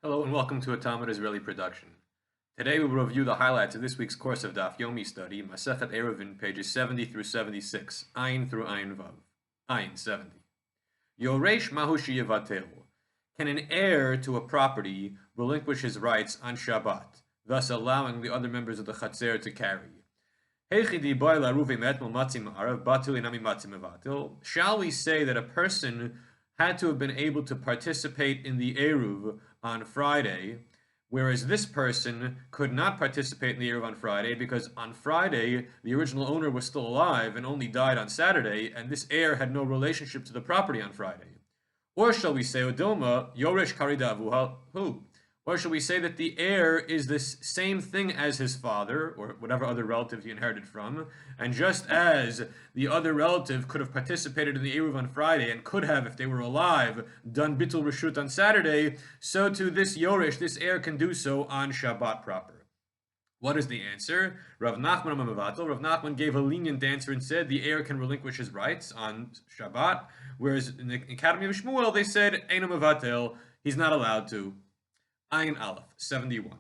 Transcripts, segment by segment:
Hello and welcome to a Talmud Israeli production. Today we will review the highlights of this week's course of Daf Yomi study, Masechet Eruvin, pages 70 through 76, Ayin through Ayin Vav. Ayin 70. Yoresh mahu sheyevatel. Can an heir to a property relinquish his rights on Shabbat, thus allowing the other members of the Chatzer to carry? Shall we say that a person had to have been able to participate in the Eruv on Friday, whereas this person could not participate in the Eruv on Friday because on Friday the original owner was still alive and only died on Saturday, and this heir had no relationship to the property on Friday? Or shall we say, Odilma, Yoresh Karidavu, who? Or shall we say that the heir is this same thing as his father, or whatever other relative he inherited from, and just as the other relative could have participated in the Eruv on Friday, and could have, if they were alive, done Bitul Reshut on Saturday, so too this Yoresh, this heir, can do so on Shabbat proper. What is the answer? Rav Nachman gave a lenient answer and said the heir can relinquish his rights on Shabbat, whereas in the Academy of Shmuel they said Eino Mevatel, he's not allowed to. Ayin Aleph 71.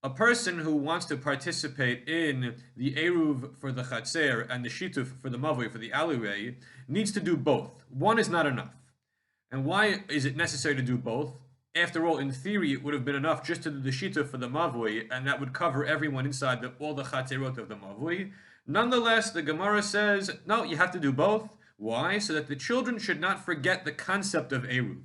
A person who wants to participate in the Eruv for the Chatzer and the Shituf for the Mavui, for the alleyway, needs to do both. One is not enough. And why is it necessary to do both? After all, in theory, it would have been enough just to do the Shituf for the Mavui, and that would cover everyone inside all the Chatzerot of the Mavui. Nonetheless, the Gemara says, no, you have to do both. Why? So that the children should not forget the concept of Eruv.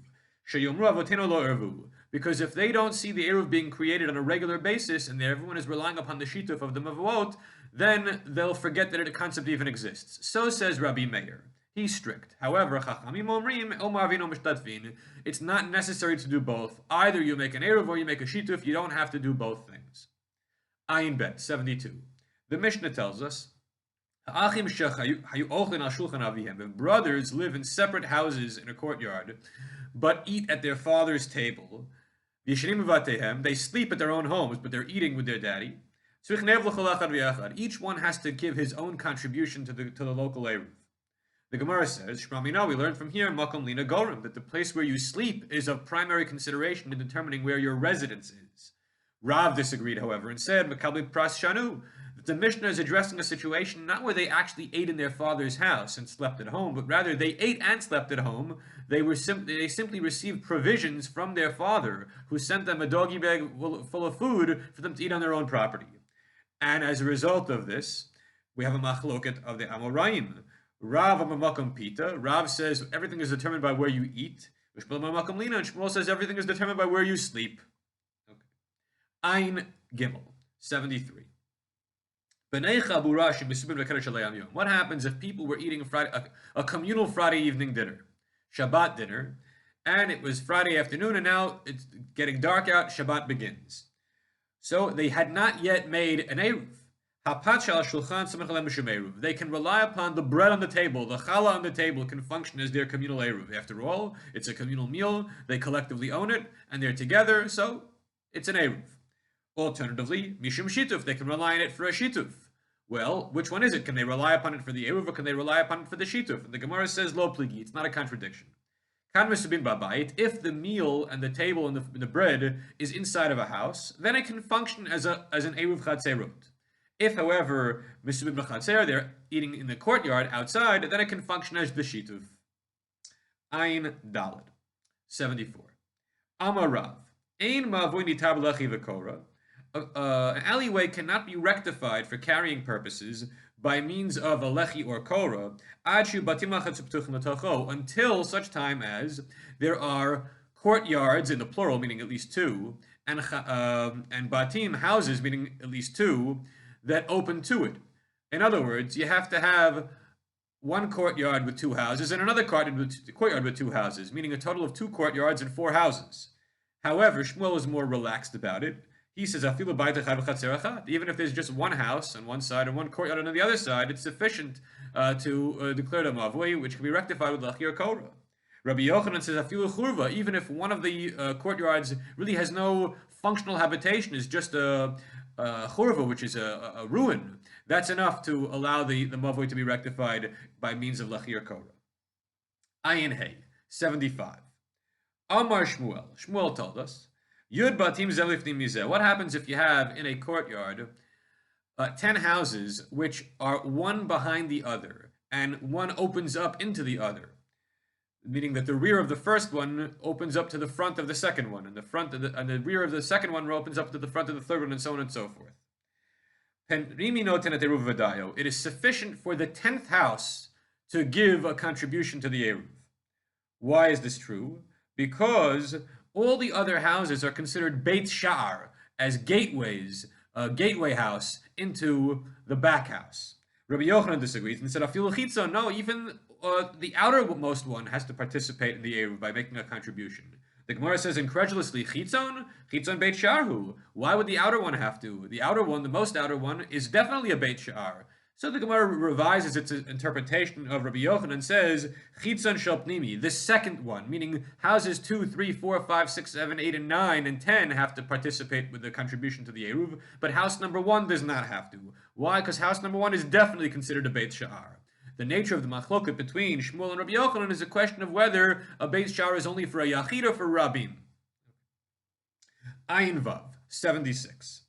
Because if they don't see the Eruv being created on a regular basis, and everyone is relying upon the Shituf of the Mavuot, then they'll forget that a concept even exists. So says Rabbi Meir. He's strict. However, it's not necessary to do both. Either you make an Eruv or you make a Shituf. You don't have to do both things. Ayin Bet 72. The Mishnah tells us, if brothers live in separate houses in a courtyard, but eat at their father's table, they sleep at their own homes, but they're eating with their daddy. Each one has to give his own contribution to the local Eruv. The Gemara says, Shmamina, we learn from here, Makom Lina Gorim, that the place where you sleep is of primary consideration in determining where your residence is. Rav disagreed, however, and said, Makabli Pras Shanu, that the Mishnah is addressing a situation not where they actually ate in their father's house and slept at home, but rather they ate and slept at home. They simply received provisions from their father, who sent them a doggy bag full of food for them to eat on their own property. And as a result of this, we have a machloket of the Amoraim. Rav Amamakam Pita. Rav says everything is determined by where you eat. And Shmuel says everything is determined by where you sleep. Okay. Ayin Gimel 73. What happens if people were eating a communal Friday evening dinner, Shabbat dinner, and it was Friday afternoon, and now it's getting dark out, Shabbat begins. So they had not yet made an Eruv. They can rely upon the bread on the table, the challah on the table can function as their communal Eruv. After all, it's a communal meal, they collectively own it, and they're together, so it's an Eruv. Alternatively, Mishum Shituf, they can rely on it for a Shituf. Well, which one is it? Can they rely upon it for the Eruv or can they rely upon it for the Shituf? And the Gemara says, Lo pligi, it's not a contradiction. If the meal and the table and the bread is inside of a house, then it can function as an Eruv Chatzerut. If, however, Misubim B'Chatzer, they're eating in the courtyard outside, then it can function as the Shituf. Ayin Daled 74. Amarav. Ein Mavoi Nitab Lechi V'Kora. An alleyway cannot be rectified for carrying purposes by means of a lechi or kora until such time as there are courtyards in the plural, meaning at least two, and batim, houses, meaning at least two, that open to it. In other words, you have to have one courtyard with two houses and another courtyard with two houses, meaning a total of two courtyards and four houses. However, Shmuel is more relaxed about it. He says, even if there's just one house on one side and one courtyard on the other side, it's sufficient to declare the mavui, which can be rectified with lechi or kora. Rabbi Yochanan says, even if one of the courtyards really has no functional habitation, is just a churva, which is a ruin, that's enough to allow the mavui to be rectified by means of lechi or kora. Ayin Hey, 75. Amar Shmuel. Shmuel told us, Yud Batim Zelifnim Mizeh. What happens if you have in a courtyard 10 houses which are one behind the other, and one opens up into the other? Meaning that the rear of the first one opens up to the front of the second one, and the rear of the second one opens up to the front of the third one, and so on and so forth. It is sufficient for the 10th house to give a contribution to the Eruv. Why is this true? Because all the other houses are considered Beit Sha'ar, as gateways, a gateway house into the back house. Rabbi Yochanan disagrees and said, Afilu Chitzon, no, even the outermost one has to participate in the Eruv by making a contribution. The Gemara says incredulously, Chitzon Beit Sharhu. Why would the outer one have to? The outer one, the most outer one, is definitely a Beit Sha'ar. So the Gemara revises its interpretation of Rabbi Yochanan and says, Chitzon Shel Pnimi, the second one, meaning houses 2, 3, 4, 5, 6, 7, 8, and 9, and 10 have to participate with the contribution to the Eruv, but house number 1 does not have to. Why? Because house number 1 is definitely considered a Beit Sha'ar. The nature of the machloket between Shmuel and Rabbi Yochanan is a question of whether a Beit Sha'ar is only for a Yachid or for Rabim. Ayin Vav, 76.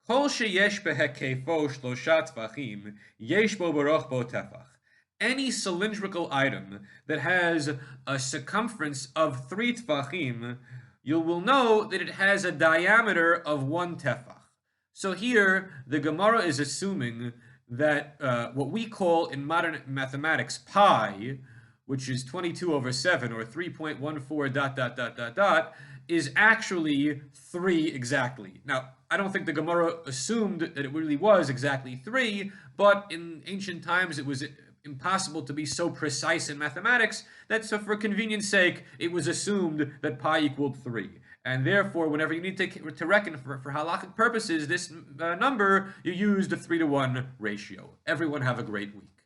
Kol sheyesh behekefo shlosha tvachim, yesh bo baroch bo tefach. Any cylindrical item that has a circumference of 3 tvachim, you will know that it has a diameter of 1 tefach. So here, the Gemara is assuming that what we call in modern mathematics pi, which is 22 over 7 or 3.14 ... is actually 3 exactly. Now, I don't think the Gemara assumed that it really was exactly 3, but in ancient times it was impossible to be so precise in mathematics that, so for convenience sake, it was assumed that pi equaled 3. And therefore, whenever you need to reckon for halakhic purposes this number, you use the 3-to-1 ratio. Everyone have a great week.